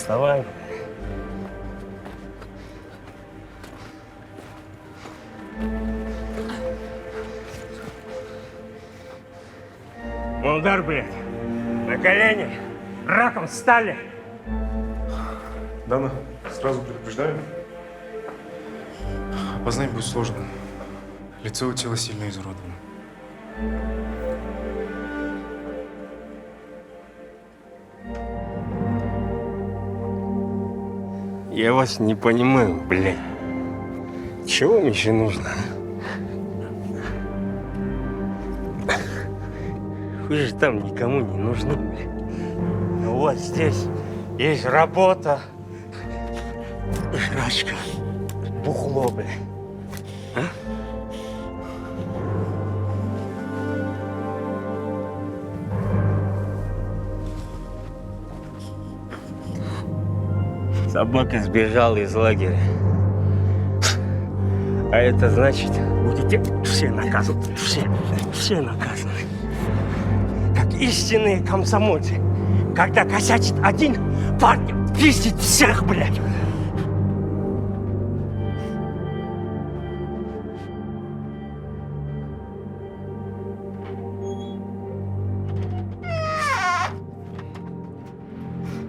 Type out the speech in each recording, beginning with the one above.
Вставай. Мулдар, блядь, на колени, раком встали. Дана, сразу предупреждаю. Опознать будет сложно. Лицо у тела сильно изуродовано. Я вас не понимаю, блядь. Чего вам еще нужно? Вы же там никому не нужны, блядь. У вас здесь есть работа, жрачка, бухло, блядь. А? Собака сбежала из лагеря. А это значит, будете все наказаны. Все наказаны. Как истинные комсомольцы. Когда косячит один, парень пиздит всех, блядь.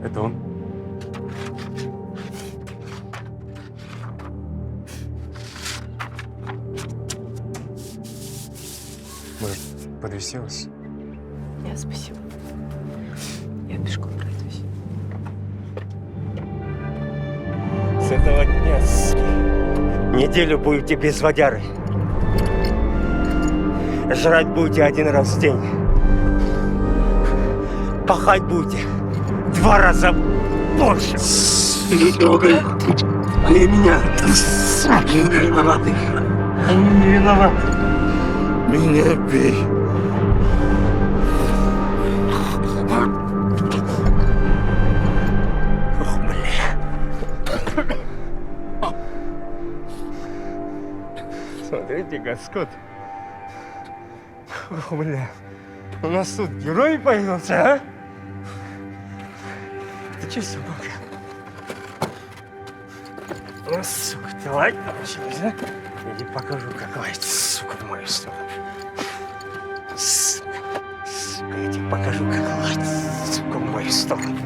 Это он? Может, подвезти вас? Нет, спасибо. Я пешком пройдусь. С этого дня, суки, неделю будете без водяры. Жрать будете один раз в день. Пахать будете 2 раза больше. Не трогай. Они меня. Они не виноваты. Они не виноваты. Меня бей. Ох, бля. Смотрите-ка, Скотт. Ох, бля. У нас тут герой появился, а? Ты че, собака? Ну, сука, ты лайк получилась, а? Иди покажу, как лайк, сука, в мою сторону. Сука, я тебе покажу, как лайк, сука, в мою сторону.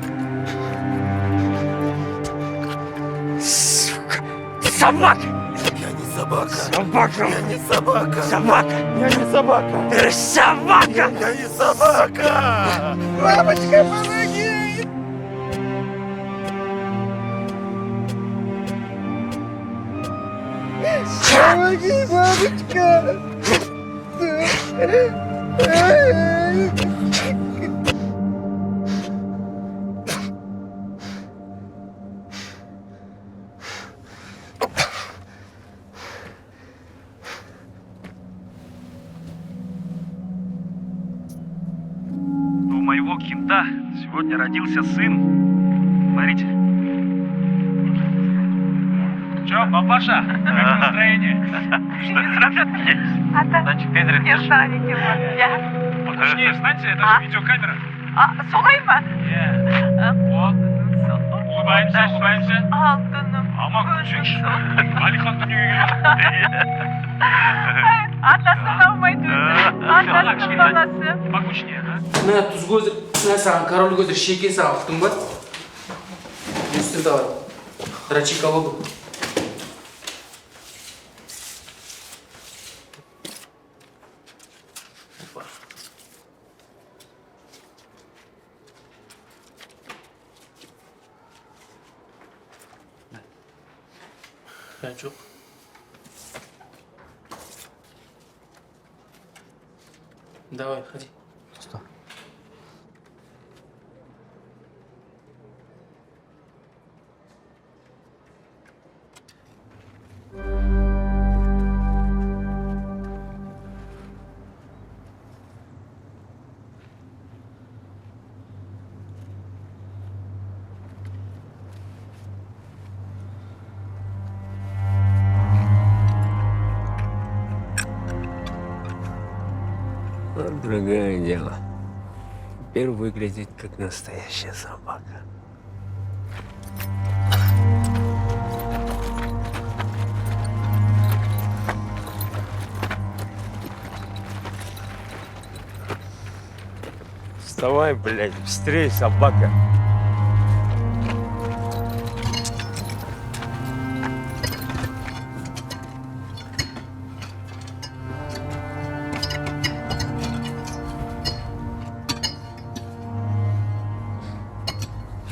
Сука, собака! Я не собака. Собака! Я не собака. Собака! Я не собака. Ты собака! Я не собака. Мамочка, помоги! Помоги, мамочка! У моего кента сегодня родился сын. Смотрите. Че, папаша, как настроение? Значит, не станете вот, я. Потушнее встаньте, это же видеокамера. Солай mı? Вот. Улыбаемся, улыбаемся. Altınım. Ama küçük. Alikan dünyaya geliyor. Atlasın olmayı düzgün. Atlasın balası. Покучнее, да? Мына туз көзір, мына саған король көзір шекен саған ұқтың ба? Үстін давай. Дрочи колоду. Çok. Давай, ходи. Что? Вот другое дело. Теперь выглядит как настоящая собака. Вставай, блядь, быстрее, собака.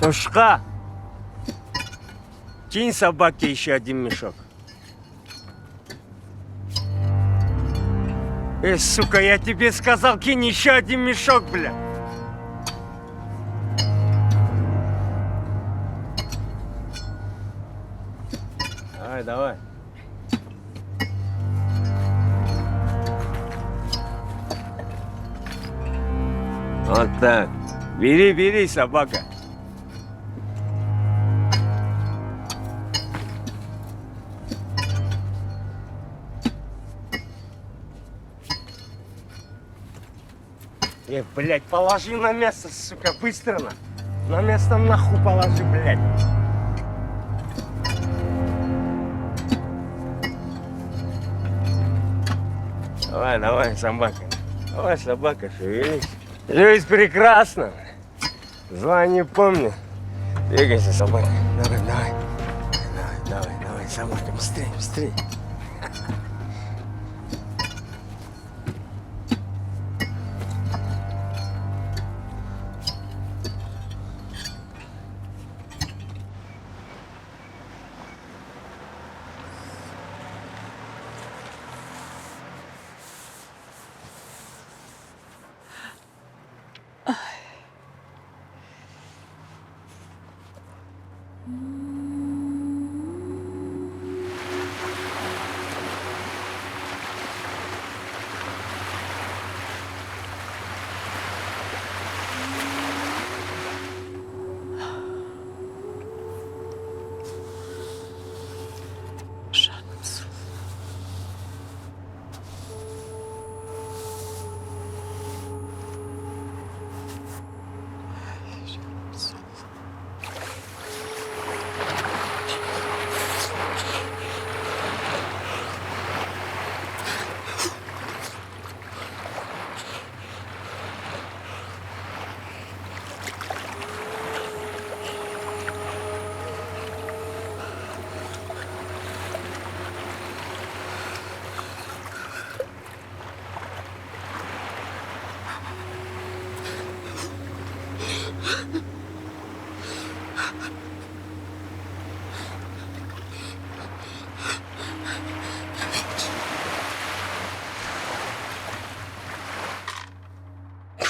Шушка, кинь собаке еще один мешок. Сука, я тебе сказал, кинь еще один мешок, бля. Давай, давай. Вот так. Бери, бери, собака. Блядь, положи на место, сука, быстро на место нахуй положи, блядь. Давай, давай, собака. Давай, собака, шевелись. Жизнь прекрасна. Зла не помню. Двигайся, собака. Давай, давай. Давай, давай, давай, собака, быстрее, быстрее.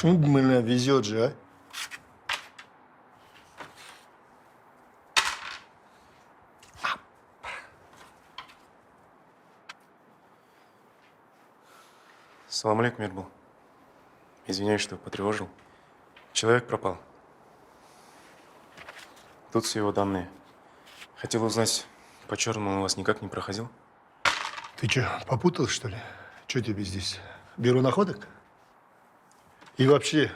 Меня везет же, а? Салам алейкум, Мирбул. Извиняюсь, что потревожил. Человек пропал. Тут все его данные. Хотел узнать, по черному он у вас никак не проходил? Ты что, попутал, что ли? Что тебе здесь? Бюро находок? И вообще,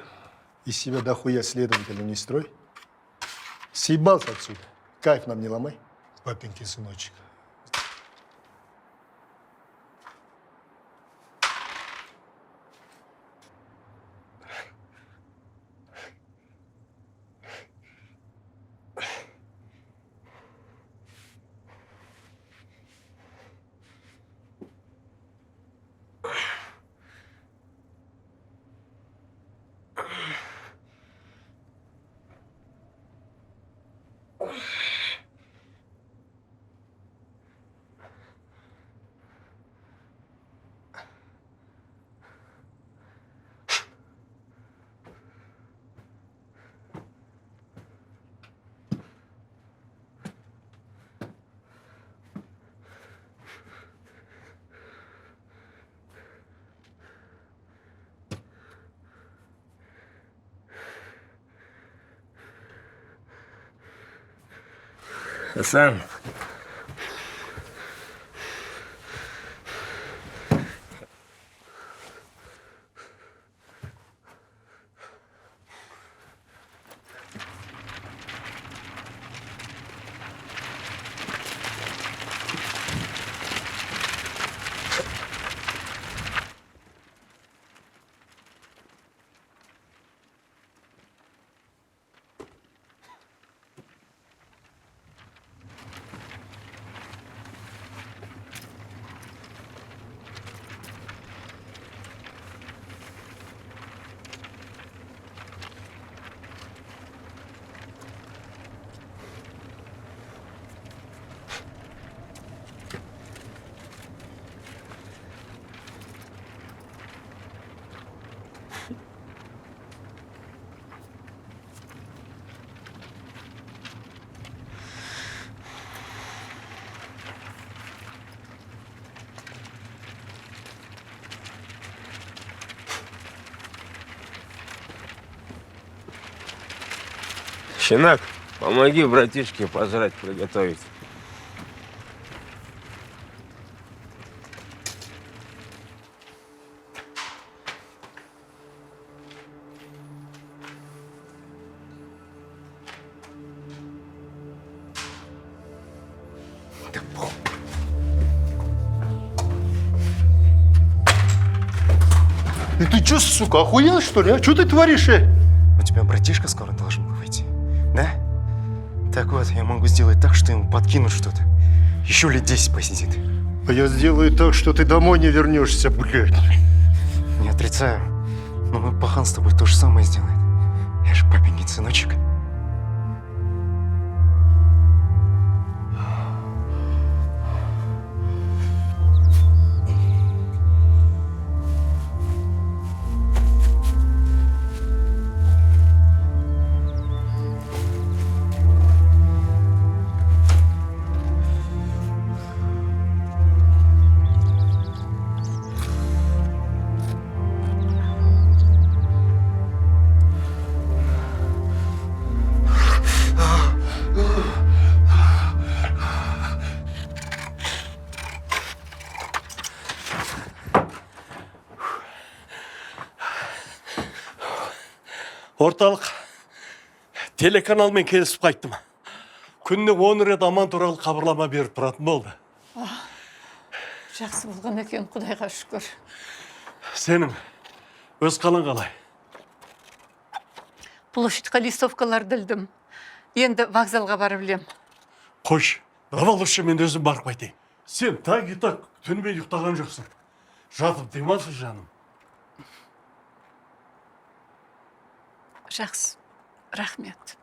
из себя дохуя следователя не строй. Съебался отсюда. Кайф нам не ломай, папенькин сыночек. Хасан. Щенак, помоги братишке пожрать приготовить. И ты чё, сука, охуел, что ли? А что ты творишь, У тебя братишка скоро должен был выйти, да? Так вот, я могу сделать так, что ему подкинут что-то. Еще лет 10 посидит. А я сделаю так, что ты домой не вернешься, блядь. Не отрицаю, но мой пахан с тобой то же самое сделает. Я же папенькин сыночек. Орталық телеканалмен келісіп қайттым. Күніне 10 рет аман туралы хабарлама беріп тұратын болды. Жақсы болған екен, Құдайға шүкір. Сенің өз қалың қалай? Площадьқа листовкалар ділдім. Енді вокзалға барып білем. Қош, давалшы мен өзім барып қайтайын. Сен так түнбей ұйықтаған жоқсың. Жатып демалшы жаным. Жақсы, рахмет.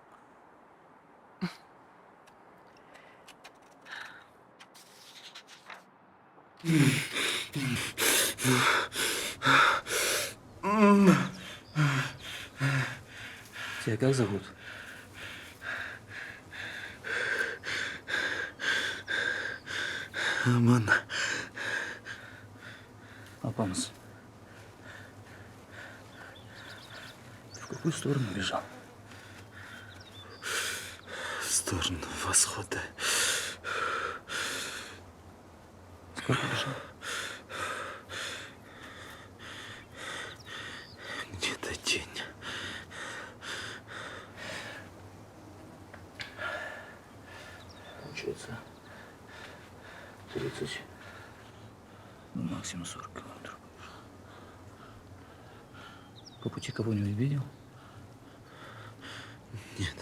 Тебя как зовут? Аман. Апамыз. В какую сторону бежал? В сторону восхода. Сколько бежал? Где-то день. Получается 30, максимум 40 километров. По пути кого-нибудь видел? Нет.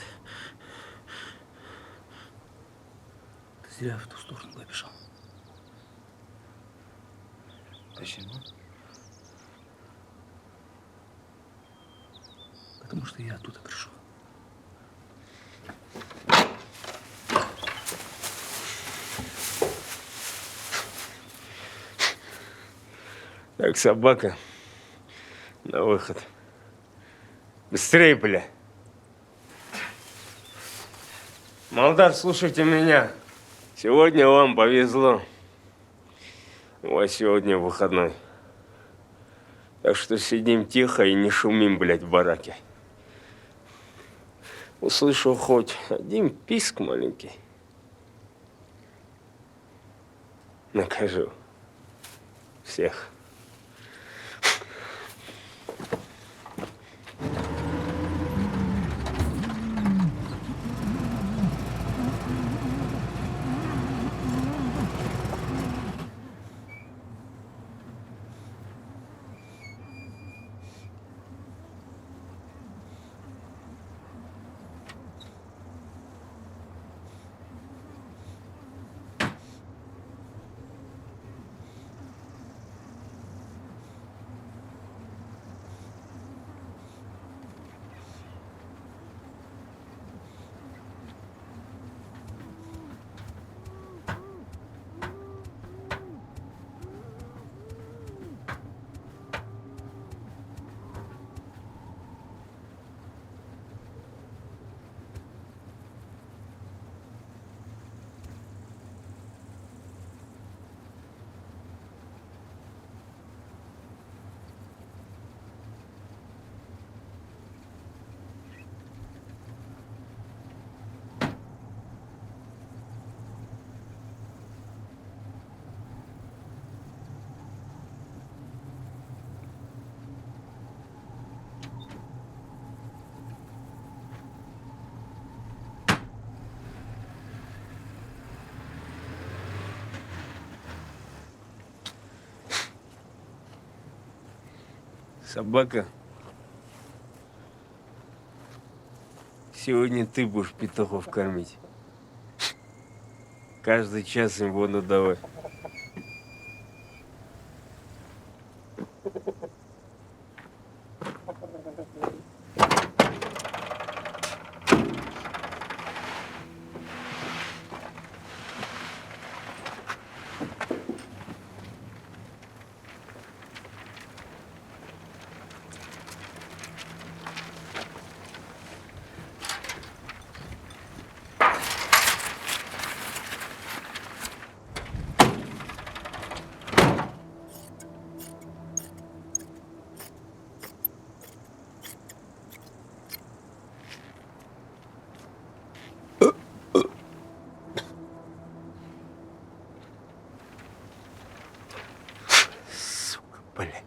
Ты зря в ту сторону побежал. Почему? Потому что я оттуда пришел. Так, собака, на выход. Быстрее, бля. Молдар, слушайте меня. Сегодня вам повезло. У вас сегодня выходной. Так что сидим тихо и не шумим, блядь, в бараке. Услышу хоть один писк маленький. Накажу всех. Собака, сегодня ты будешь петухов кормить. Каждый час им воду давай. Сука, блядь.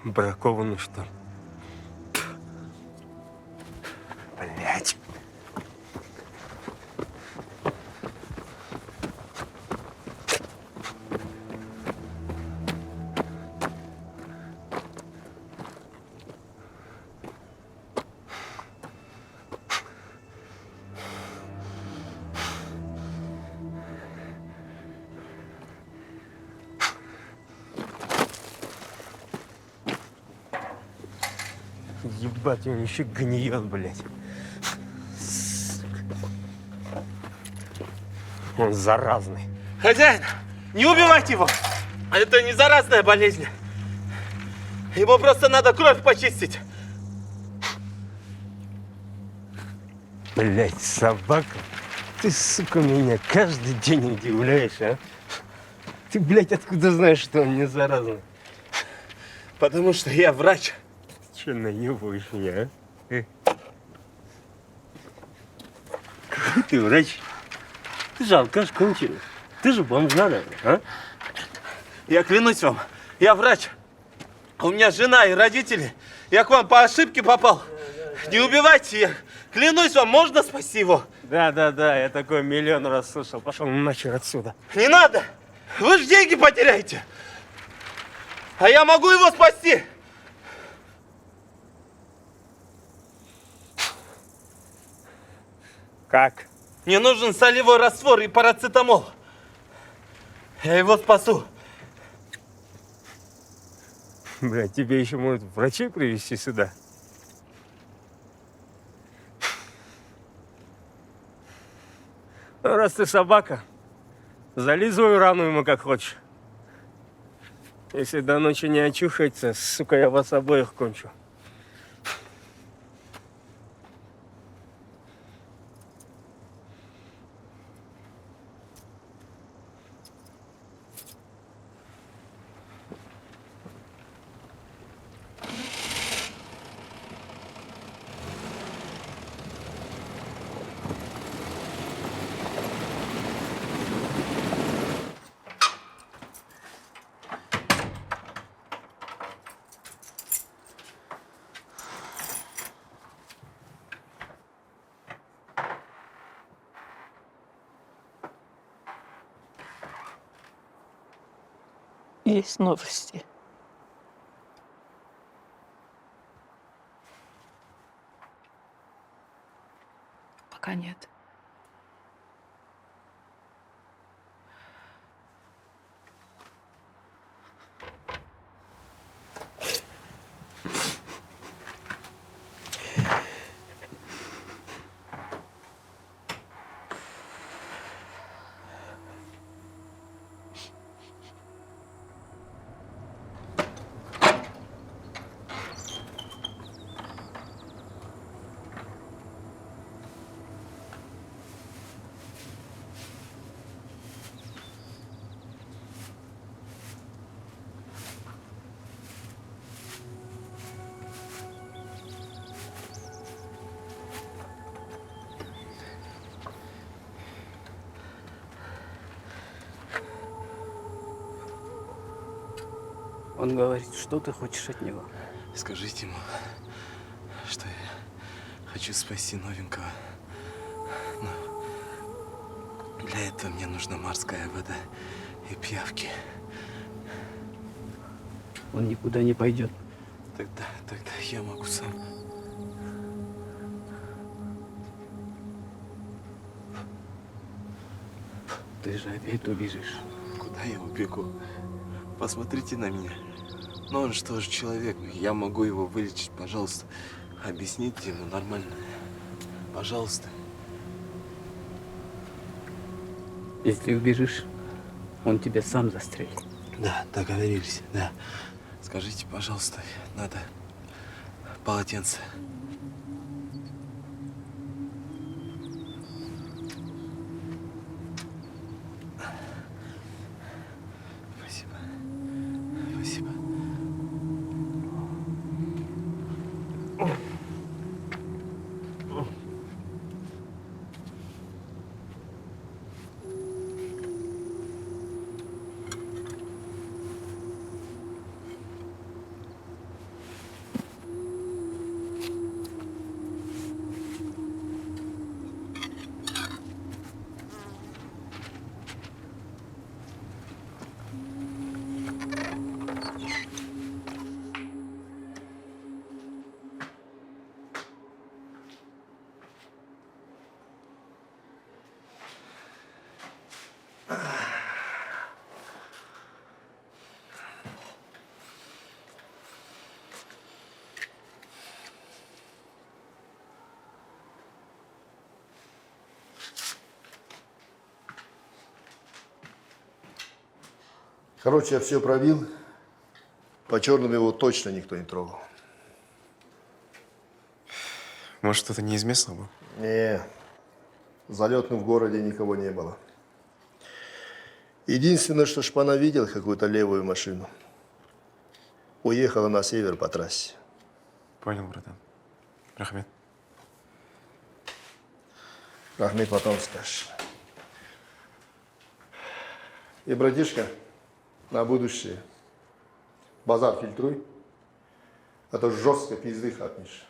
Бракованный, что ли? Блядь. Ебать, он еще гниет, блядь. Сука. Он заразный. Хозяин, не убивайте его! Это не заразная болезнь. Ему просто надо кровь почистить. Блядь, собака. Ты, сука, меня каждый день удивляешь, а? Ты, блядь, откуда знаешь, что он не заразный? Потому что я врач. Че наебываешь меня, а? Какой ты врач? Ты же алкаш конченый. Ты же бомжара, а? Я клянусь вам, я врач. У меня жена и родители. Я к вам по ошибке попал. Не убивайте, я клянусь вам, можно спасти его? Да, я такой миллион раз слышал. Пошел нахер отсюда. Не надо! Вы же деньги потеряете. А я могу его спасти. Как? Мне нужен солевой раствор и парацетамол. Я его спасу. Блядь, тебе еще может врачей привезти сюда? Ну, раз ты собака, зализывай рану ему как хочешь. Если до ночи не очухается, сука, я вас обоих кончу. Есть новости. Пока нет. Он говорит, что ты хочешь от него? Скажите ему, что я хочу спасти новенького. Но для этого мне нужна морская вода и пиявки. Он никуда не пойдет. Тогда я могу сам. Ты же опять убежишь. Куда я убегу? Посмотрите на меня. Ну он что же человек, я могу его вылечить, пожалуйста. Объясните ему нормально. Пожалуйста. Если убежишь, он тебя сам застрелит. Да, договорились, да. Скажите, пожалуйста, надо полотенце. Спасибо. Спасибо. Короче, я все пробил. По черному его точно никто не трогал. Может, кто-то не из местного был? Не, залетным в городе никого не было. Единственное, что Шпана видел какую-то левую машину. Уехала на север по трассе. Понял, братан. Рахмет. Рахмет потом скажешь. И, братишка, на будущее базар фильтруй, а то жестко пизды хапнешь.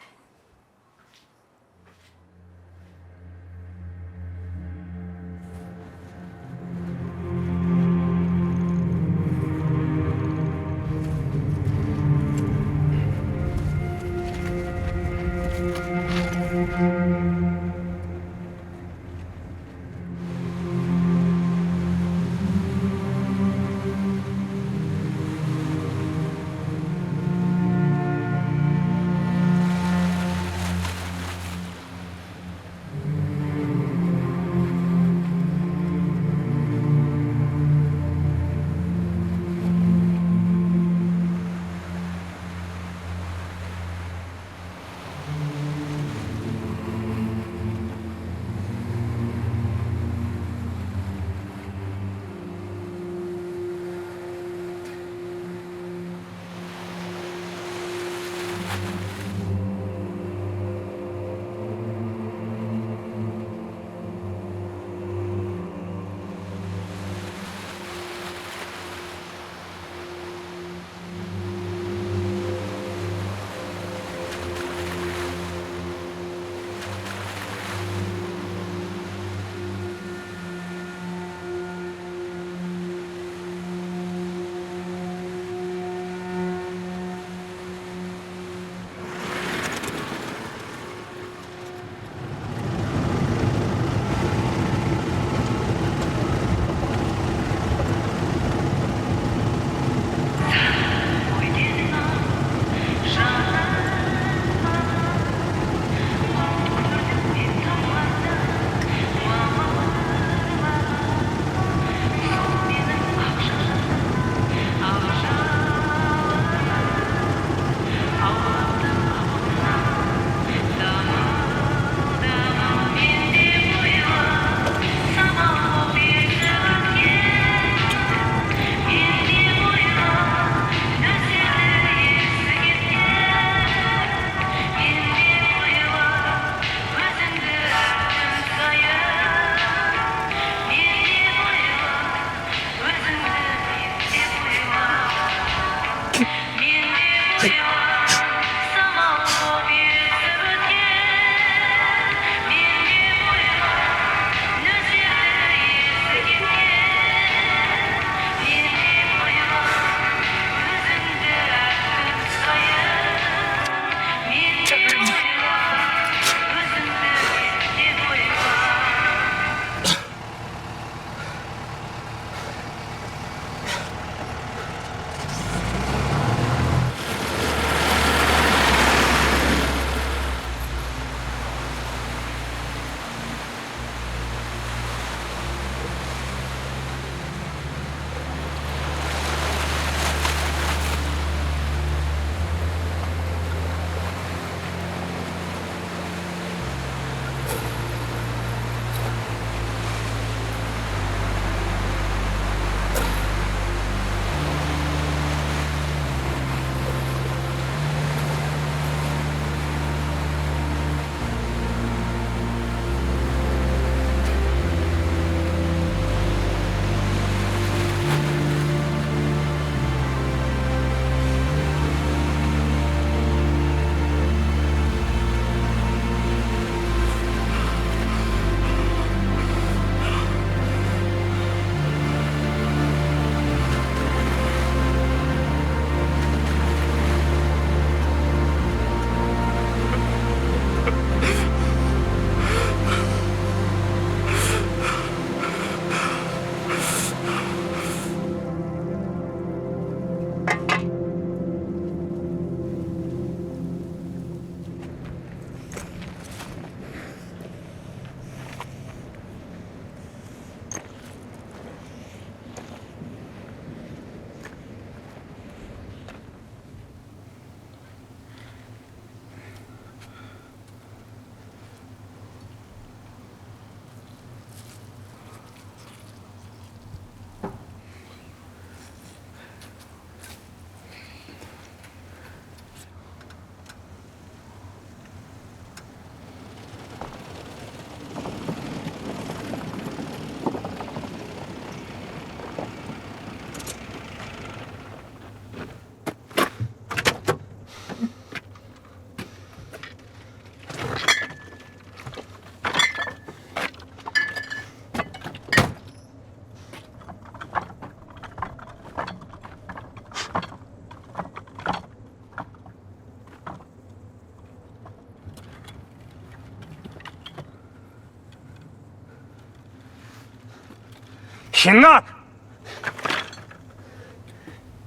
Щенок!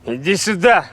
Иди сюда!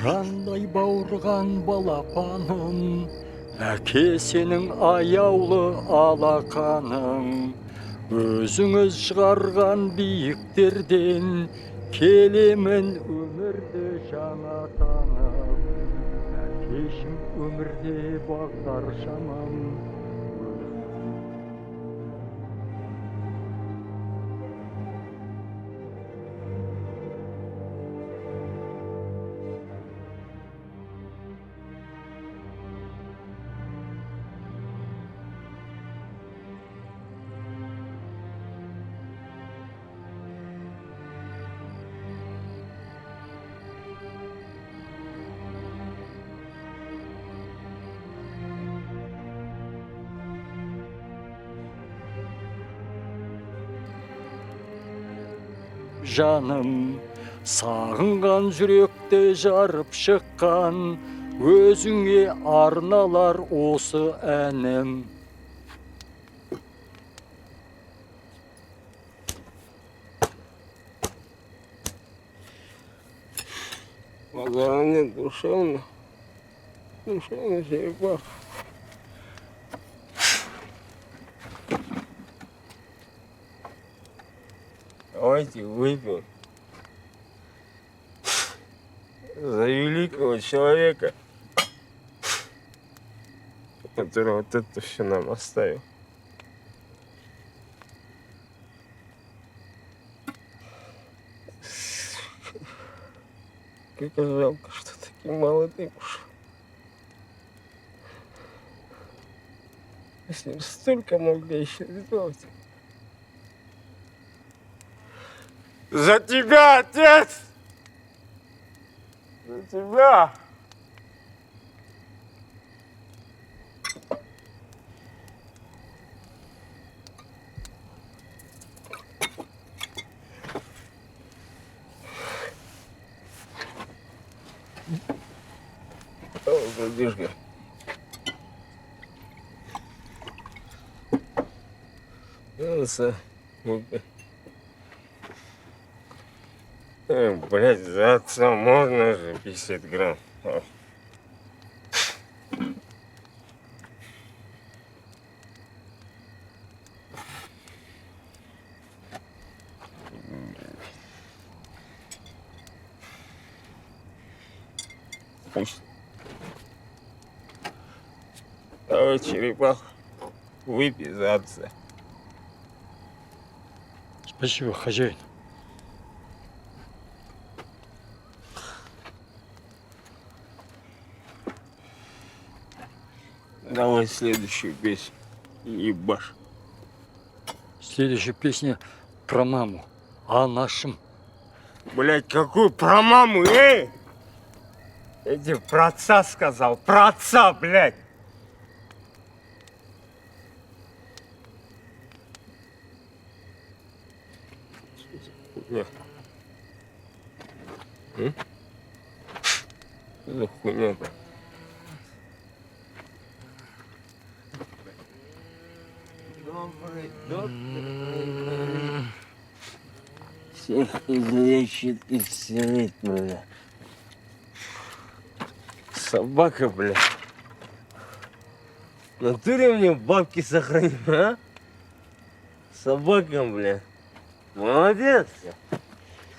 Қырандай бауырған балапаным, әке сенің аяулы алақаның, өзіңіз шығарған биіктерден келемін өмірді жаңа танып, әкешім өмірде бағдар шамам. Жаным, сағынған жүректі жарып шыққан, өзіңе арналар осы әнім. Мазаране душевно Черепах. Давайте выпьем за великого человека, который вот это все нам оставил. Как жалко, что таким молодым ушел. Если бы столько могли еще сделать. За тебя, отец! За тебя! О, братишка. Блять, за отца можно же 50 грамм. Пусть. Давай, черепах, выпей за отца. Спасибо, хозяин. Давай следующую песню. ебашь. Следующая песня про маму. А о нашем. Блядь, какую про маму, эй! Я тебе про отца сказал, про отца, блядь! Хуйня. Что за хуйня-то? Добрый доктор. Всех излечит и исцелит, бля. Собака, бля. В натуре мне бабки сохранил, а? Собака, бля. Молодец.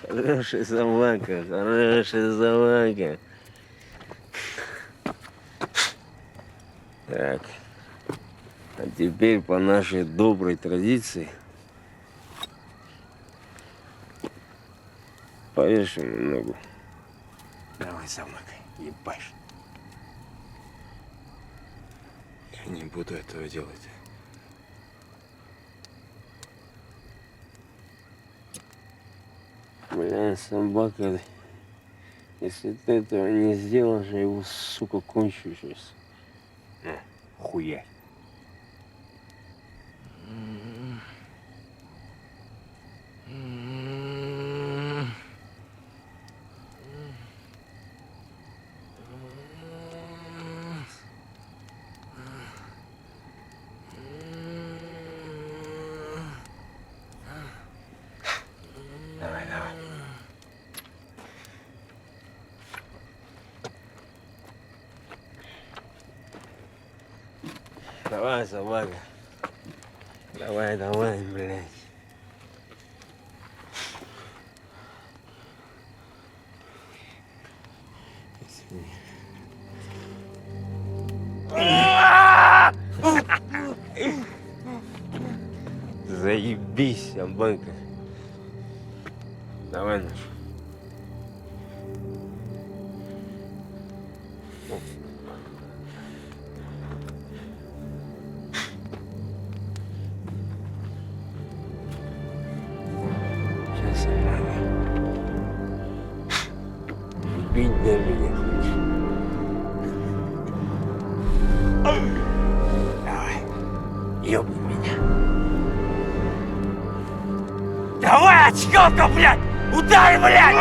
Хорошая собака, хорошая собака. Так. А теперь по нашей доброй традиции повешай ему ногу. Давай, собака, ебашь. Я не буду этого делать. Бля, собака, если ты этого не сделаешь, я его, сука, кончу сейчас. На, хуя. Давай, давай. Давай, собака. Давай, давай, блядь. Заебись, собака. Давай, наш. Сейчас, собака. Бить до меня хочешь? Давай, ёбни меня. Давай, очкалка, блядь! Ударь, блядь!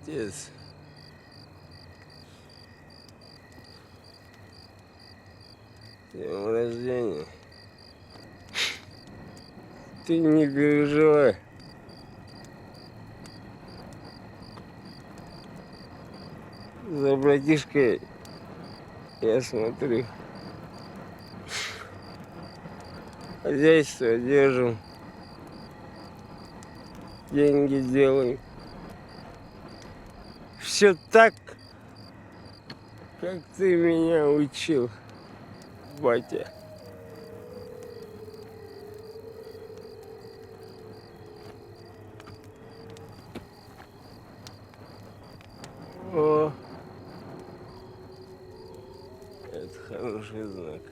Отец. С днем рождения. Ты не переживай. За братишкой я смотрю. Хозяйство держим. Деньги делаем. Все так, как ты меня учил, батя. О, это хороший знак.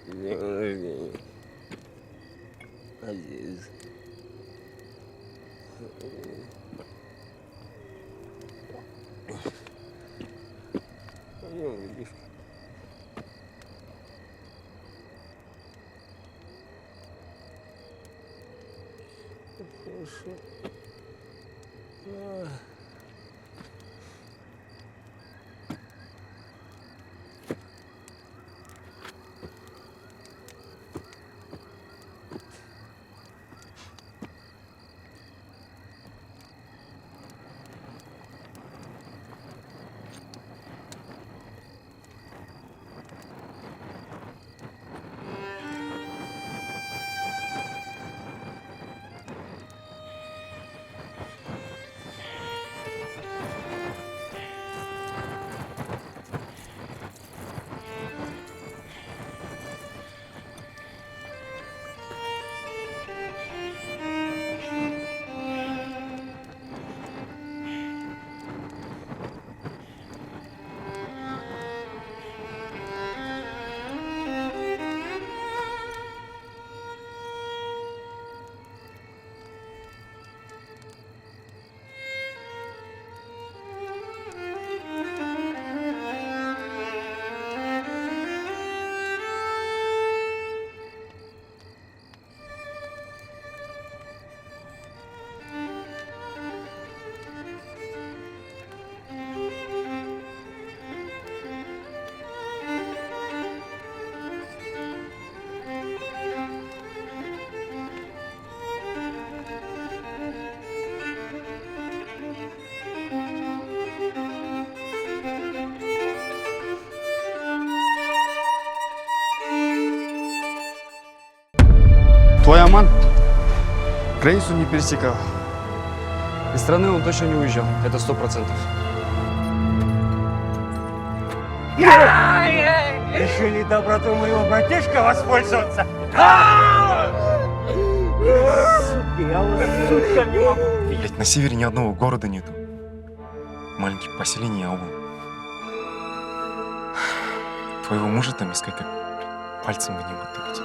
С днем рождения. Азиз. Твой Аман границу не пересекал. Из страны он точно не уезжал, это 100%. Решили доброту моего братишка воспользоваться? Я уже сутка не могу. Блять, на севере ни одного города нету. Маленькие поселения, аул. Твоего мужа там искать, как пальцем в небо тыкать.